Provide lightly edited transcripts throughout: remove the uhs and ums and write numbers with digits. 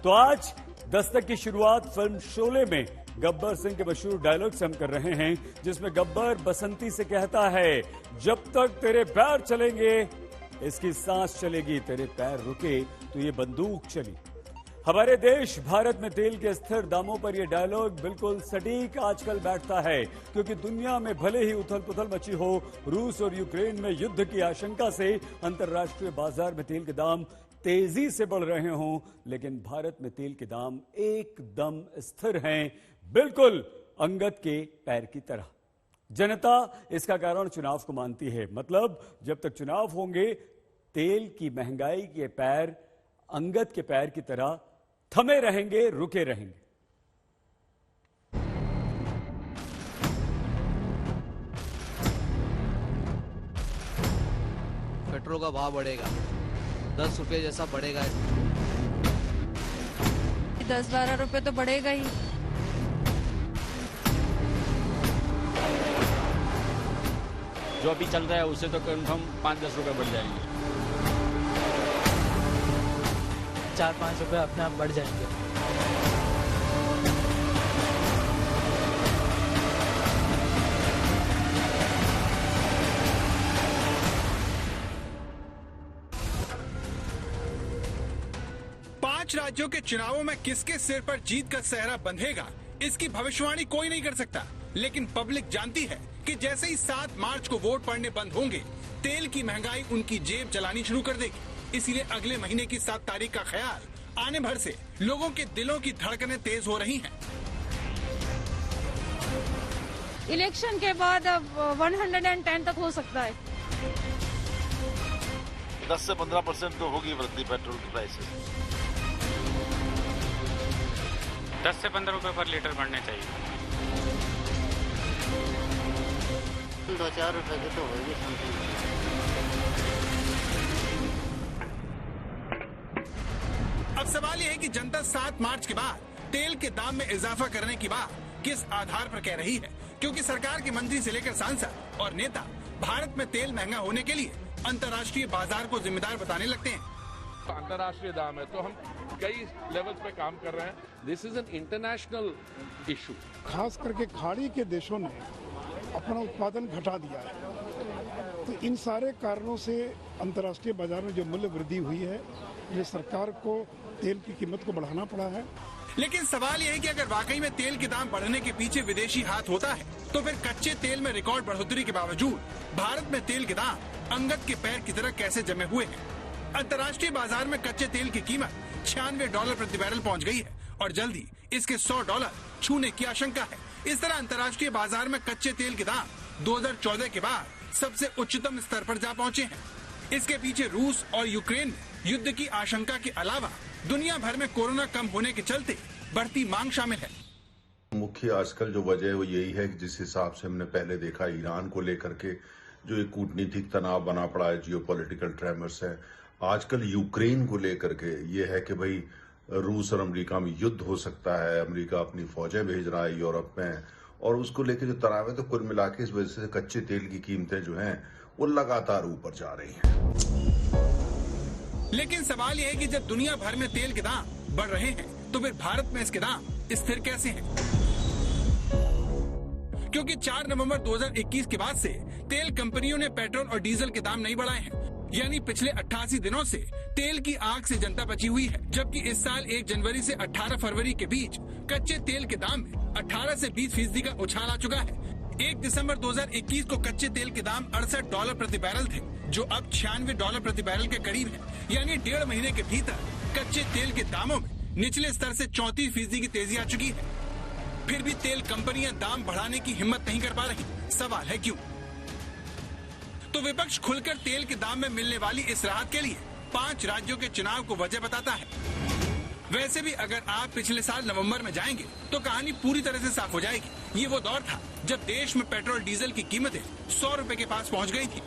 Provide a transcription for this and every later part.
तो आज दस्तक की शुरुआत फिल्म शोले में गब्बर सिंह के मशहूर डायलॉग से हम कर रहे हैं, जिसमें गब्बर बसंती से कहता है, जब तक तेरे पैर चलेंगे इसकी सांस चलेगी, तेरे पैर रुके तो ये बंदूक चली। हमारे देश भारत में तेल के स्थिर दामों पर यह डायलॉग बिल्कुल सटीक आजकल बैठता है, क्योंकि दुनिया में भले ही उथल पुथल मची हो, रूस और यूक्रेन में युद्ध की आशंका से अंतर्राष्ट्रीय बाजार में तेल के दाम तेजी से बढ़ रहे हों, लेकिन भारत में तेल के दाम एकदम स्थिर हैं, बिल्कुल अंगद के पैर की तरह। जनता इसका कारण चुनाव को मानती है, मतलब जब तक चुनाव होंगे तेल की महंगाई के पैर अंगद के पैर की तरह थमे रहेंगे, रुके रहेंगे। पेट्रोल का भाव बढ़ेगा, 10 रुपये जैसा बढ़ेगा। 10-12 रुपए तो बढ़ेगा ही। जो अभी चल रहा है उससे तो कन्फर्म 5-10 रुपए बढ़ जाएंगे। 4-5 रुपए अपने आप बढ़ जाएंगे। पांच राज्यों के चुनावों में किसके सिर पर जीत का सेहरा बंधेगा, इसकी भविष्यवाणी कोई नहीं कर सकता, लेकिन पब्लिक जानती है कि जैसे ही 7 मार्च को वोट पड़ने बंद होंगे, तेल की महंगाई उनकी जेब चलानी शुरू कर देगी। इसीलिए अगले महीने की 7 तारीख का ख्याल आने भर से लोगों के दिलों की धड़कनें तेज हो रही हैं। इलेक्शन के बाद अब 110 तक हो सकता है। 10 से 15% तो होगी वृद्धि पेट्रोल की प्राइसेस। 10 से 15 रुपए पर लीटर बढ़ने चाहिए। 2-4 रुपए की तो होगी समथिंग। अब सवाल यह है कि जनता 7 मार्च के बाद तेल के दाम में इजाफा करने की बात किस आधार पर कह रही है, क्योंकि सरकार के मंत्री से लेकर सांसद और नेता भारत में तेल महंगा होने के लिए अंतर्राष्ट्रीय बाजार को जिम्मेदार बताने लगते हैं। अंतर्राष्ट्रीय दाम है तो हम कई लेवल्स पे काम कर रहे हैं। This is an international issue. खास करके खाड़ी के देशों ने अपना उत्पादन घटा दिया है, तो इन सारे कारणों से अंतर्राष्ट्रीय बाजार में जो मूल्य वृद्धि हुई है, ये सरकार को तेल की कीमत को बढ़ाना पड़ा है। लेकिन सवाल यह है कि अगर वाकई में तेल के दाम बढ़ने के पीछे विदेशी हाथ होता है, तो फिर कच्चे तेल में रिकॉर्ड बढ़ोतरी के बावजूद भारत में तेल के दाम अंगद के पैर की तरह कैसे जमे हुए हैं। अंतर्राष्ट्रीय बाजार में कच्चे तेल की कीमत $96 प्रति बैरल पहुंच गई है और जल्दी इसके $100 छूने की आशंका है। इस तरह अंतर्राष्ट्रीय बाजार में कच्चे तेल के दाम 2014 के बाद सबसे उच्चतम स्तर पर जा पहुंचे हैं। इसके पीछे रूस और यूक्रेन में युद्ध की आशंका के अलावा दुनिया भर में कोरोना कम होने के चलते बढ़ती मांग शामिल है। मुख्य आजकल जो वजह है वो यही है कि जिस हिसाब से हमने पहले देखा ईरान को लेकर के जो एक कूटनीतिक तनाव बना पड़ा है, जियोपॉलिटिकल ट्रेमर्स है, आजकल यूक्रेन को लेकर के ये है कि भाई रूस और अमेरिका में युद्ध हो सकता है, अमेरिका अपनी फौजें भेज रहा है यूरोप में, और उसको लेकर जो तनाव है, तो कुल मिला के इस वजह से कच्चे तेल की कीमतें जो हैं वो लगातार ऊपर जा रही हैं। लेकिन सवाल यह है कि जब दुनिया भर में तेल के दाम बढ़ रहे हैं, तो फिर भारत में इसके दाम स्थिर कैसे हैं? क्योंकि 4 नवंबर 2021 के बाद से तेल कंपनियों ने पेट्रोल और डीजल के दाम नहीं बढ़ाए हैं, यानी पिछले 88 दिनों से तेल की आग से जनता बची हुई है। जबकि इस साल 1 जनवरी से 18 फरवरी के बीच कच्चे तेल के दाम में 18 से 20% का उछाल आ चुका है। 1 दिसंबर 2021 को कच्चे तेल के दाम $68 प्रति बैरल थे, जो अब $96 प्रति बैरल के करीब है। यानी 1.5 महीने के भीतर कच्चे तेल के दामों में निचले स्तर से 34% की तेजी आ चुकी है। फिर भी तेल कंपनियां दाम बढ़ाने की हिम्मत नहीं कर पा रही। सवाल है क्यों? तो विपक्ष खुलकर तेल के दाम में मिलने वाली इस राहत के लिए 5 राज्यों के चुनाव को वजह बताता है। वैसे भी अगर आप पिछले साल नवंबर में जाएंगे तो कहानी पूरी तरह से साफ हो जाएगी। ये वो दौर था जब देश में पेट्रोल डीजल की कीमतें 100 रुपए के पास पहुंच गई थी।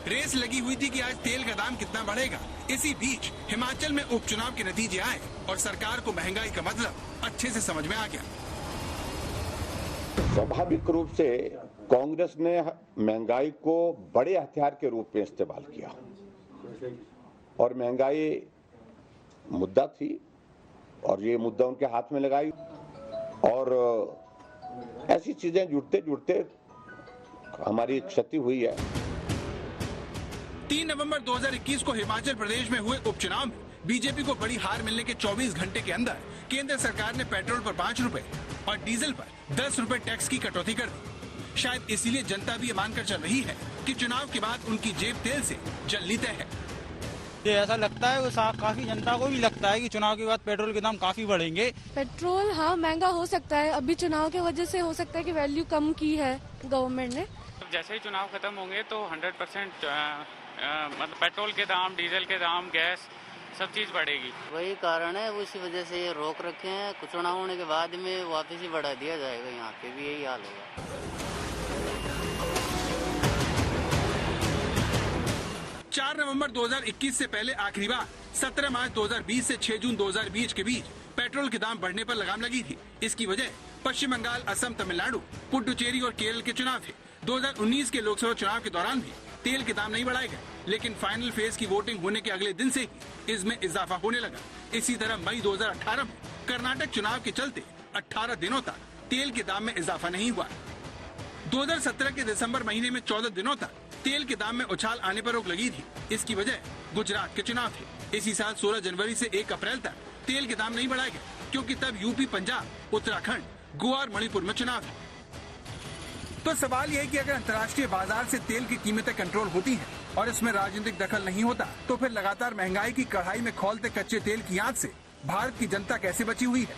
रेस लगी हुई थी कि आज तेल का दाम कितना बढ़ेगा। इसी बीच हिमाचल में उपचुनाव के नतीजे आए और सरकार को महंगाई का मतलब अच्छे से समझ में आ गया। स्वाभाविक रूप से कांग्रेस ने महंगाई को बड़े हथियार के रूप में इस्तेमाल किया और महंगाई मुद्दा थी और ये मुद्दा उनके हाथ में लगाई और ऐसी चीजें जुड़ते जुड़ते हमारी क्षति हुई है। 3 नवंबर 2021 को हिमाचल प्रदेश में हुए उपचुनाव में बीजेपी को बड़ी हार मिलने के 24 घंटे के अंदर केंद्र सरकार ने पेट्रोल पर 5 रुपए और डीजल पर 10 रुपए टैक्स की कटौती कर दी। शायद इसीलिए जनता भी ये मानकर चल रही है कि चुनाव के बाद उनकी जेब तेल से जलनी तय है। ये ऐसा लगता है, काफी जनता को भी लगता है कि चुनाव के बाद पेट्रोल के दाम काफी बढ़ेंगे। पेट्रोल हाँ महंगा हो सकता है, अभी चुनाव की वजह से हो सकता है कि वैल्यू कम की है गवर्नमेंट ने। जैसे ही चुनाव खत्म होंगे तो 100% मतलब पेट्रोल के दाम, डीजल के दाम, गैस सब चीज बढ़ेगी। वही कारण है, उसी वजह से ये रोक रखे हैं। चुनाव होने के बाद में वापस ही बढ़ा दिया जाएगा, यहाँ पे भी यही हाल होगा। 4 नवंबर 2021 से पहले आखिरी बार 17 मार्च 2020 से 6 जून 2020 के बीच पेट्रोल के दाम बढ़ने पर लगाम लगी थी। इसकी वजह पश्चिम बंगाल, असम, तमिलनाडु, पुडुचेरी और केरल के चुनाव थे। 2019 के लोकसभा चुनाव के दौरान भी तेल के दाम नहीं बढ़ाए गए, लेकिन फाइनल फेज की वोटिंग होने के अगले दिन से ही इसमें इजाफा होने लगा। इसी तरह मई 2018 में कर्नाटक चुनाव के चलते 18 दिनों तक तेल के दाम में इजाफा नहीं हुआ। 2017 के दिसंबर महीने में 14 दिनों तक तेल के दाम में उछाल आने पर रोक लगी थी। इसकी वजह गुजरात के चुनाव थे। इसी साल 16 जनवरी से 1 अप्रैल तक तेल के दाम नहीं बढ़ाए गए, क्योंकि तब यूपी, पंजाब, उत्तराखंड, गोवा और मणिपुर में चुनाव थे। तो सवाल यह है कि अगर अंतर्राष्ट्रीय बाजार से तेल की कीमतें कंट्रोल होती हैं और इसमें राजनीतिक दखल नहीं होता, तो फिर लगातार महंगाई की कढ़ाई में खौलते कच्चे तेल की आंच से भारत की जनता कैसे बची हुई है?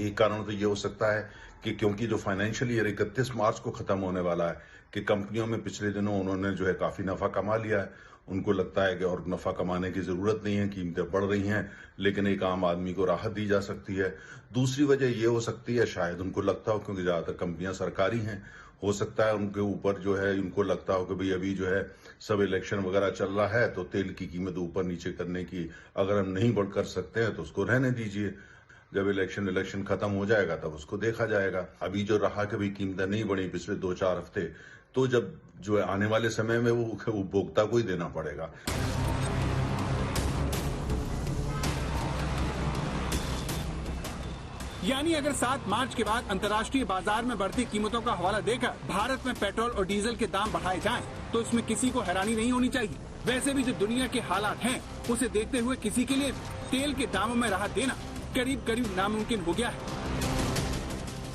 एक कारण तो ये हो सकता है कि क्योंकि जो फाइनेंशियल ईयर 31 मार्च को खत्म होने वाला है कि कंपनियों में पिछले दिनों उन्होंने जो है काफी नफा कमा लिया है, उनको लगता है कि और नफा कमाने की जरूरत नहीं है, कीमतें बढ़ रही हैं, लेकिन एक आम आदमी को राहत दी जा सकती है। दूसरी वजह ये हो सकती है, शायद उनको लगता हो, क्योंकि ज्यादातर कंपनियां सरकारी हैं, हो सकता है उनके ऊपर जो है उनको लगता हो कि भाई अभी जो है सब इलेक्शन वगैरह चल रहा है, तो तेल की कीमत ऊपर नीचे करने की अगर हम नहीं बढ़ कर सकते हैं तो उसको रहने दीजिए। जब इलेक्शन खत्म हो जाएगा तब उसको देखा जाएगा। अभी जो रहा कि भाई कीमतें नहीं बढ़ी पिछले 2-4 हफ्ते, तो जब जो है आने वाले समय में वो उपभोक्ता को ही देना पड़ेगा। यानी अगर 7 मार्च के बाद अंतर्राष्ट्रीय बाजार में बढ़ती कीमतों का हवाला देकर भारत में पेट्रोल और डीजल के दाम बढ़ाए जाएं, तो इसमें किसी को हैरानी नहीं होनी चाहिए। वैसे भी जो दुनिया के हालात हैं, उसे देखते हुए किसी के लिए तेल के दामों में राहत देना करीब करीब नामुमकिन हो गया है,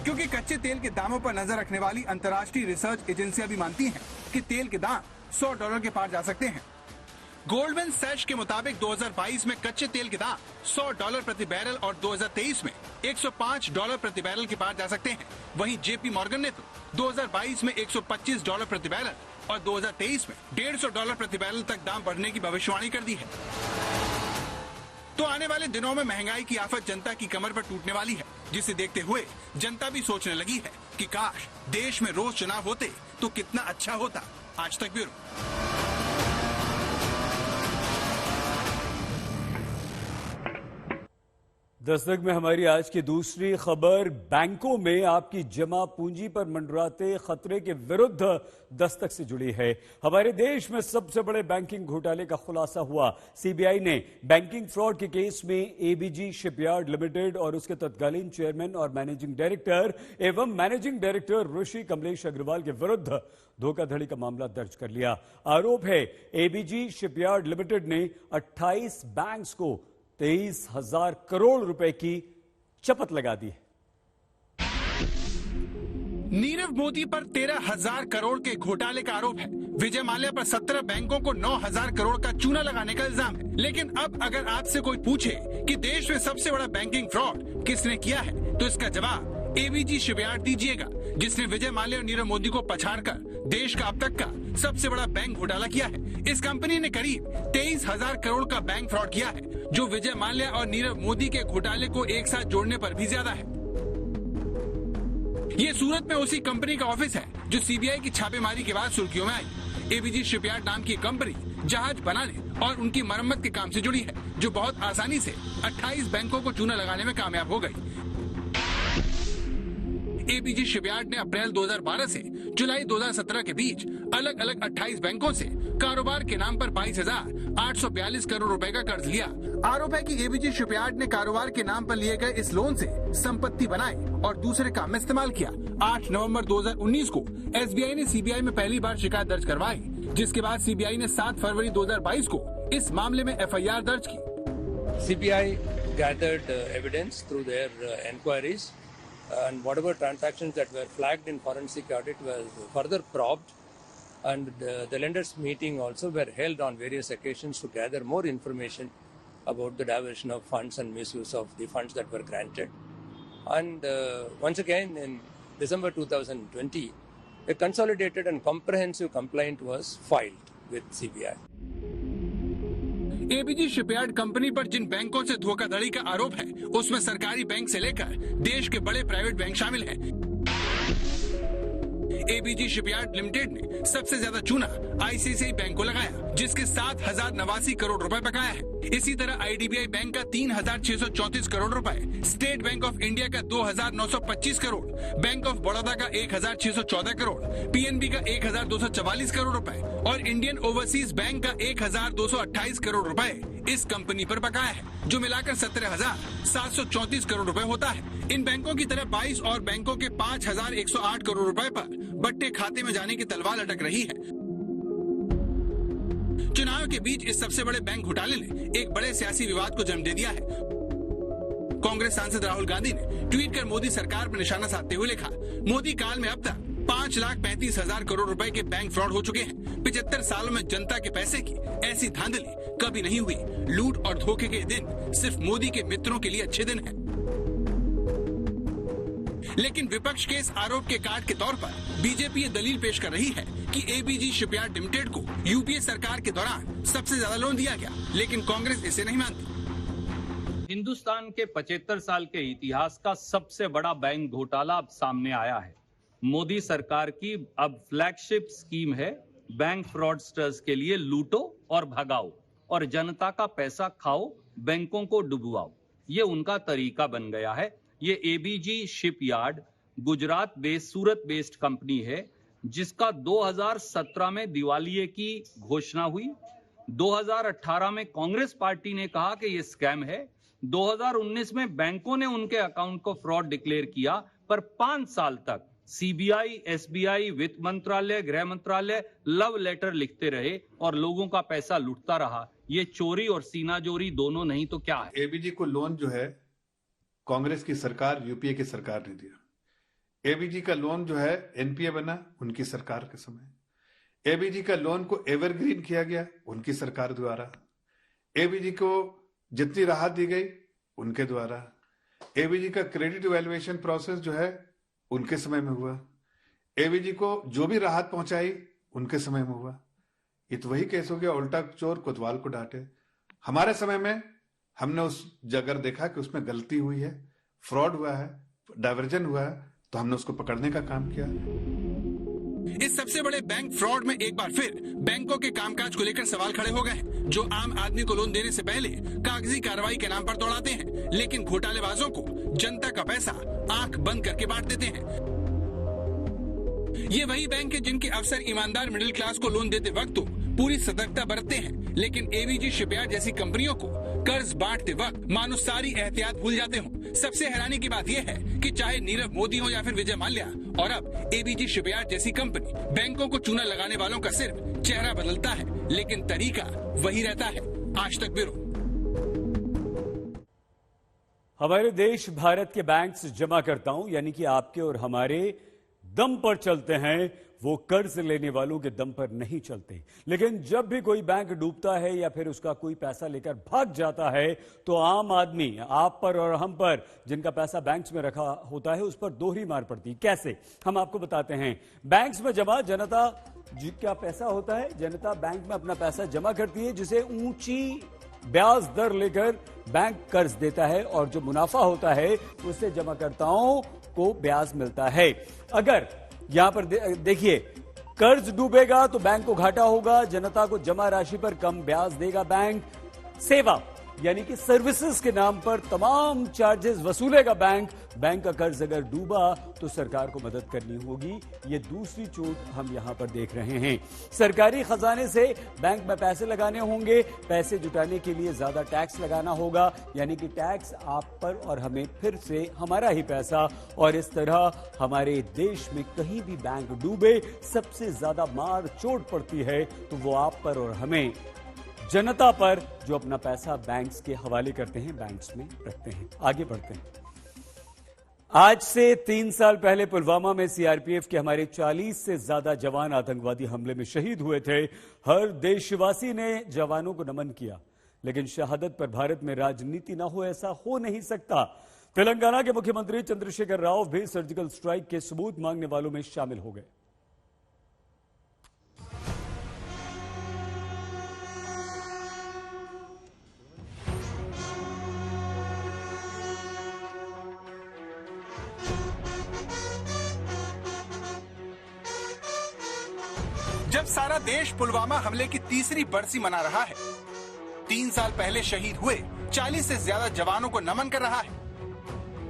क्योंकि कच्चे तेल के दामों पर नजर रखने वाली अंतर्राष्ट्रीय रिसर्च एजेंसियां भी मानती हैं कि तेल के दाम $100 के पार जा सकते हैं। गोल्डमैन सैच के मुताबिक 2022 में कच्चे तेल के दाम $100 प्रति बैरल और 2023 में $105 प्रति बैरल के पार जा सकते हैं। वहीं जेपी मॉर्गन ने तो 2022 में $125 प्रति बैरल और 2023 में $150 प्रति बैरल तक दाम बढ़ने की भविष्यवाणी कर दी है। तो आने वाले दिनों में महंगाई की आफत जनता की कमर पर टूटने वाली है, जिसे देखते हुए जनता भी सोचने लगी है कि काश देश में रोज चुनाव होते तो कितना अच्छा होता। आज तक ब्यूरो। दस्तक में हमारी आज की दूसरी खबर, बैंकों में आपकी जमा पूंजी पर मंडराते खतरे के विरुद्ध दस्तक से जुड़ी है। हमारे देश में सबसे बड़े बैंकिंग घोटाले का खुलासा हुआ। सीबीआई ने बैंकिंग फ्रॉड के केस में एबीजी शिपयार्ड लिमिटेड और उसके तत्कालीन चेयरमैन और मैनेजिंग डायरेक्टर एवं मैनेजिंग डायरेक्टर ऋषि कमलेश अग्रवाल के विरुद्ध धोखाधड़ी का मामला दर्ज कर लिया। आरोप है एबीजी शिपयार्ड लिमिटेड ने 28 बैंक्स को 23,000 करोड़ रुपए की चपत लगा दी। नीरव मोदी पर 13,000 करोड़ के घोटाले का आरोप है। विजय माल्या पर 17 बैंकों को 9,000 करोड़ का चूना लगाने का इल्जाम है। लेकिन अब अगर आपसे कोई पूछे कि देश में सबसे बड़ा बैंकिंग फ्रॉड किसने किया है, तो इसका जवाब एबीजी शिपयार्ड दीजिएगा, जिसने विजय माल्या और नीरव मोदी को पछाड़कर देश का अब तक का सबसे बड़ा बैंक घोटाला किया है। इस कंपनी ने करीब 23,000 करोड़ का बैंक फ्रॉड किया है, जो विजय माल्या और नीरव मोदी के घोटाले को एक साथ जोड़ने पर भी ज्यादा है। ये सूरत में उसी कंपनी का ऑफिस है जो सीबीआई की छापेमारी के बाद सुर्खियों में आई। एबीजी शिपयार्ड नाम की कंपनी जहाज बनाने और उनकी मरम्मत के काम से जुड़ी है, जो बहुत आसानी से 28 बैंकों को चूना लगाने में कामयाब हो गई। एबीजी शिपयार्ड ने अप्रैल 2012 से जुलाई 2017 के बीच अलग अलग 28 बैंकों से कारोबार के नाम पर 22,000 842 करोड़ रुपए का कर्ज लिया। आरोप है कि एबीजी शिपयार्ड ने कारोबार के नाम पर लिए गए इस लोन से संपत्ति बनाई और दूसरे काम में इस्तेमाल किया। 8 नवंबर 2019 को एसबीआई ने सीबीआई में पहली बार शिकायत दर्ज करवाई, जिसके बाद सीबीआई ने 7 फरवरी 2022 को इस मामले में एफआईआर दर्ज की। CBI gathered evidence through their enquiries, and whatever transactions that were flagged in forensic audit was further probed, and the lenders meeting also were held on various occasions to gather more information about the diversion of funds and misuse of the funds that were granted. And once again in December 2020, a consolidated and comprehensive complaint was filed with CBI. ABG shipyard company पर जिन बैंकों से धोखाधड़ी का आरोप है, उसमें सरकारी bank से लेकर देश के बड़े प्राइवेट बैंक शामिल हैं। एबीजी शिपयार्ड लिमिटेड ने सबसे ज्यादा चूना आईसीआईसीआई बैंक को लगाया, जिसके 7,089 करोड़ रुपए बकाया है। इसी तरह आईडीबीआई बैंक का 3,634 करोड़ रुपए, स्टेट बैंक ऑफ इंडिया का 2,925 करोड़, बैंक ऑफ बड़ौदा का 1,614 करोड़, पीएनबी का 1,244 करोड़ रुपए और इंडियन ओवरसीज बैंक का 1,228 करोड़ रुपए इस कंपनी पर बकाया है, जो मिलाकर 17,734 करोड़ रुपए होता है। इन बैंकों की तरह 22 और बैंकों के 5,108 करोड़ रुपए पर बट्टे खाते में जाने की तलवार लटक रही है। चुनाव के बीच इस सबसे बड़े बैंक घोटाले ने एक बड़े सियासी विवाद को जन्म दे दिया है। कांग्रेस सांसद राहुल गांधी ने ट्वीट कर मोदी सरकार पर निशाना साधते हुए लिखा, मोदी काल में अब तक 5,35,000 करोड़ रुपए के बैंक फ्रॉड हो चुके हैं। 75 सालों में जनता के पैसे की ऐसी धांधली कभी नहीं हुई। लूट और धोखे के दिन सिर्फ मोदी के मित्रों के लिए अच्छे दिन हैं। लेकिन विपक्ष के इस आरोप के काट के तौर पर बीजेपी ये दलील पेश कर रही है कि एबीजी शिपयार्ड लिमिटेड को यूपीए सरकार के दौरान सबसे ज्यादा लोन दिया गया, लेकिन कांग्रेस इसे नहीं मानती। हिंदुस्तान के 75 साल के इतिहास का सबसे बड़ा बैंक घोटाला अब सामने आया है। मोदी सरकार की अब फ्लैगशिप स्कीम है, बैंक फ्रॉडस्टर्स के लिए लूटो और भगाओ और जनता का पैसा खाओ, बैंकों को डुबवाओ। ये उनका तरीका बन गया है। ये एबीजी शिपयार्ड गुजरात बेस्ड, सूरत बेस्ड कंपनी है, जिसका 2017 में दिवालिये की घोषणा हुई। 2018 में कांग्रेस पार्टी ने कहा कि ये स्कैम है। 2019 में बैंकों ने उनके अकाउंट को फ्रॉड डिक्लेयर किया, पर 5 साल तक सीबीआई, एसबीआई, वित्त मंत्रालय, गृह मंत्रालय लव लेटर लिखते रहे और लोगों का पैसा लूटता रहा। ये चोरी और सीनाजोरी दोनों नहीं तो क्या है। एबीजी को लोन जो है कांग्रेस की सरकार, यूपीए की सरकार ने दिया। एबीजी का लोन जो है एनपीए बना उनकी सरकार के समय। एबीजी का लोन को एवरग्रीन किया गया उनकी सरकार द्वारा। एबीजी को जितनी राहत दी गई उनके द्वारा। एबीजी का क्रेडिट इवैल्यूएशन प्रोसेस जो है उनके समय में हुआ। एबीजी को जो भी राहत पहुंचाई उनके समय में हुआ। ये तो वही केस हो गया, उल्टा चोर कोतवाल को डांटे। हमारे समय में हमने उस जगह देखा कि उसमें गलती हुई है, फ्रॉड हुआ है, डाइवर्जन हुआ है, तो हमने उसको पकड़ने का काम किया। इस सबसे बड़े बैंक फ्रॉड में एक बार फिर बैंकों के कामकाज को लेकर सवाल खड़े हो गए हैं, जो आम आदमी को लोन देने से पहले कागजी कार्रवाई के नाम पर दौड़ाते हैं, लेकिन घोटालेबाजों को जनता का पैसा आंख बंद करके बांट देते हैं। ये वही बैंक है जिनके अफसर ईमानदार मिडिल क्लास को लोन देते वक्त तो पूरी सतर्कता बरतते हैं, लेकिन एबीजी शिपयार्ड जैसी कंपनियों को कर्ज बांटते वक्त मानो सारी एहतियात भूल जाते हो। सबसे हैरानी की बात यह है कि चाहे नीरव मोदी हो या फिर विजय माल्या और अब एबीजी शिपयार्ड जैसी कंपनी, बैंकों को चूना लगाने वालों का सिर्फ चेहरा बदलता है, लेकिन तरीका वही रहता है। आज तक ब्यूरो। हमारे देश भारत के बैंक्स जमाकर्ताओं यानी कि आपके और हमारे दम पर चलते हैं, वो कर्ज लेने वालों के दम पर नहीं चलते। लेकिन जब भी कोई बैंक डूबता है या फिर उसका कोई पैसा लेकर भाग जाता है, तो आम आदमी, आप पर और हम पर, जिनका पैसा बैंक्स में रखा होता है, उस पर दोहरी मार पड़ती है। कैसे, हम आपको बताते हैं। बैंक्स में जमा जनता जिनका पैसा होता है, जनता बैंक में अपना पैसा जमा करती है, जिसे ऊंची ब्याज दर लेकर बैंक कर्ज देता है और जो मुनाफा होता है उससे जमाकर्ताओं को ब्याज मिलता है। अगर यहां पर देखिए, कर्ज डूबेगा तो बैंक को घाटा होगा, जनता को जमा राशि पर कम ब्याज देगा बैंक। सेवा, यानी कि सर्विसेज के नाम पर तमाम चार्जेस वसूलेगा बैंक। बैंक का कर्ज अगर डूबा तो सरकार को मदद करनी होगी। ये दूसरी चोट हम यहां पर देख रहे हैं। सरकारी खजाने से बैंक में पैसे लगाने होंगे, पैसे जुटाने के लिए ज्यादा टैक्स लगाना होगा, यानी कि टैक्स आप पर और हमें, फिर से हमारा ही पैसा। और इस तरह हमारे देश में कहीं भी बैंक डूबे, सबसे ज्यादा मार चोट पड़ती है तो वो आप पर और हमें, जनता पर, जो अपना पैसा बैंक्स के हवाले करते हैं, बैंक्स में रखते हैं। आगे बढ़ते हैं। आज से 3 साल पहले पुलवामा में सीआरपीएफ के हमारे 40 से ज्यादा जवान आतंकवादी हमले में शहीद हुए थे। हर देशवासी ने जवानों को नमन किया, लेकिन शहादत पर भारत में राजनीति ना हो, ऐसा हो नहीं सकता। तेलंगाना के मुख्यमंत्री चंद्रशेखर राव भी सर्जिकल स्ट्राइक के सबूत मांगने वालों में शामिल हो गए। जब सारा देश पुलवामा हमले की तीसरी बरसी मना रहा है, 3 साल पहले शहीद हुए 40 से ज्यादा जवानों को नमन कर रहा है,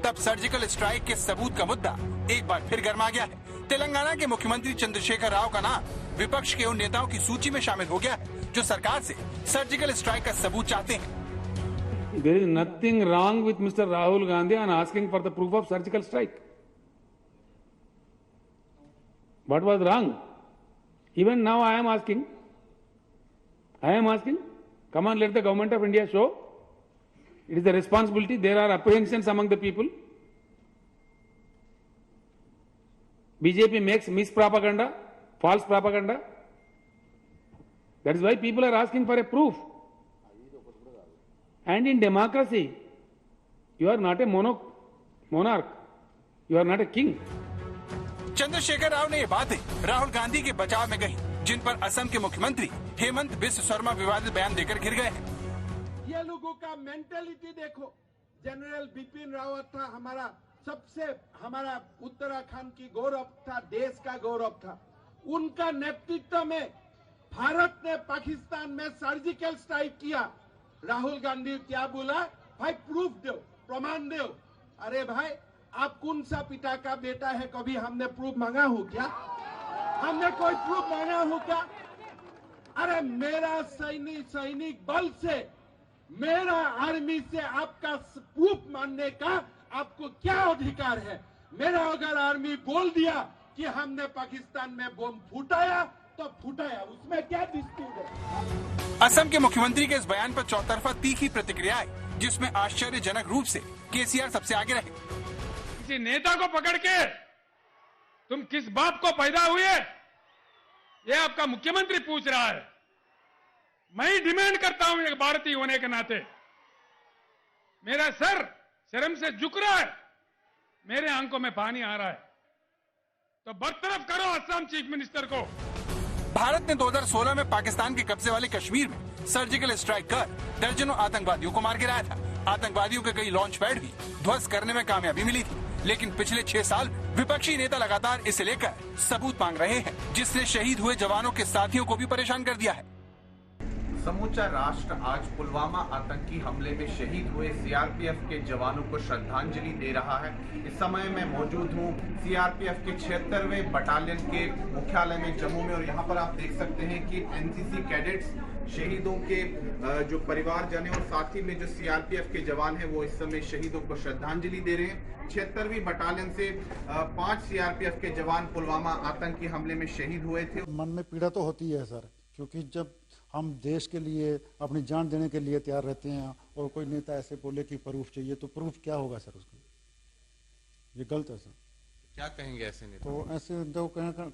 तब सर्जिकल स्ट्राइक के सबूत का मुद्दा एक बार फिर गर्मा गया है। तेलंगाना के मुख्यमंत्री चंद्रशेखर राव का नाम विपक्ष के उन नेताओं की सूची में शामिल हो गया है जो सरकार से सर्जिकल स्ट्राइक का सबूत चाहते हैं। There is nothing wrong with Mr. Rahul Gandhi on asking for the proof of surgical strike. What was wrong? Even now I am asking. Come on, let the government of India show. It is the responsibility. There are apprehensions among the people. BJP makes mispropaganda, false propaganda. That is why people are asking for a proof. And in democracy, you are not a monarch. You are not a king. Chandrashekhar Rao ने ये बातें राहुल गांधी के बचाव में कही, जिन पर असम के मुख्यमंत्री हेमंत बिस्व शर्मा विवादित बयान देकर घिर गए हैं। ये लोगों का मेंटेलिटी देखो। जनरल बिपिन रावत था हमारा उत्तराखंड की गौरव था, देश का गौरव था। उनका नेतृत्व में भारत ने पाकिस्तान में सर्जिकल स्ट्राइक किया। राहुल गांधी क्या बोला? भाई प्रूफ दो, प्रमाण दो। अरे भाई, आप कौन सा पिता का बेटा है? कभी हमने प्रूफ मांगा हो क्या? हमने कोई प्रूफ मांगा हो क्या? अरे मेरा सैनिक बल से, मेरा आर्मी से आपका प्रूफ मानने का आपको क्या अधिकार है? मेरा अगर आर्मी बोल दिया कि हमने पाकिस्तान में बम फूटाया तो फूटाया, उसमें क्या डिस्प्यूट है? असम के मुख्यमंत्री के इस बयान पर चौतरफा तीखी प्रतिक्रिया आई, जिसमें आश्चर्यजनक रूप से केसीआर सबसे आगे रहे। किसी नेता को पकड़ के तुम किस बाप को पैदा हुए, ये आपका मुख्यमंत्री पूछ रहा है। मैं ही डिमांड करता हूं, एक भारतीय होने के नाते मेरा सर शर्म से झुक रहा है, मेरे आंखों में पानी आ रहा है। तो बरतरफ करो असम चीफ मिनिस्टर को। भारत ने 2016 में पाकिस्तान के कब्जे वाले कश्मीर में सर्जिकल स्ट्राइक कर दर्जनों आतंकवादियों को मार गिराया था। आतंकवादियों के कई लॉन्च पैड भी ध्वस्त करने में कामयाबी मिली थी, लेकिन पिछले 6 साल विपक्षी नेता लगातार इसे लेकर सबूत मांग रहे हैं, जिसने शहीद हुए जवानों के साथियों को भी परेशान कर दिया है। समूचा राष्ट्र आज पुलवामा आतंकी हमले में शहीद हुए सीआरपीएफ के जवानों को श्रद्धांजलि दे रहा है। इस समय मैं मौजूद हूं सीआरपीएफ के 76वें बटालियन के मुख्यालय में जम्मू में, और यहां पर आप देख सकते हैं कि एनसीसी कैडेट्स शहीदों के जो परिवारजन है और साथ ही में जो सीआरपीएफ के जवान हैं वो इस समय शहीदों को श्रद्धांजलि दे रहे हैं। 76वीं बटालियन से 5 सीआरपीएफ के जवान पुलवामा आतंकी हमले में शहीद हुए थे। मन में पीड़ा तो होती है सर, क्योंकि जब हम देश के लिए अपनी जान देने के लिए तैयार रहते हैं और कोई नेता ऐसे बोले कि प्रूफ चाहिए, तो प्रूफ क्या होगा सर उसका? ये गलत है सर। क्या कहेंगे ऐसे नेता? तो ऐसे तो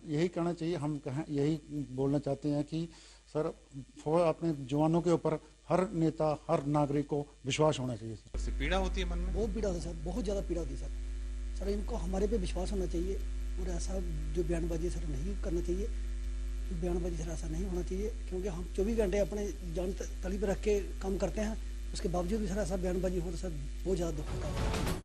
यही कहना चाहिए, हम यही बोलना चाहते हैं कि सर अपने जवानों के ऊपर हर नेता, हर नागरिक को विश्वास होना चाहिए। सर पीड़ा होती है मन में? बहुत पीड़ा होती है सर, बहुत ज्यादा पीड़ा होती है सर। इनको हमारे पे विश्वास होना चाहिए और ऐसा जो बयानबाजी सर नहीं करना चाहिए। बयानबाजी सर ऐसा नहीं होना चाहिए, क्योंकि हम 24 घंटे अपने जान तली पर रख के काम करते हैं, उसके बावजूद भी सर ऐसा बयानबाजी हो तो सर बहुत ज्यादा दुख होता है।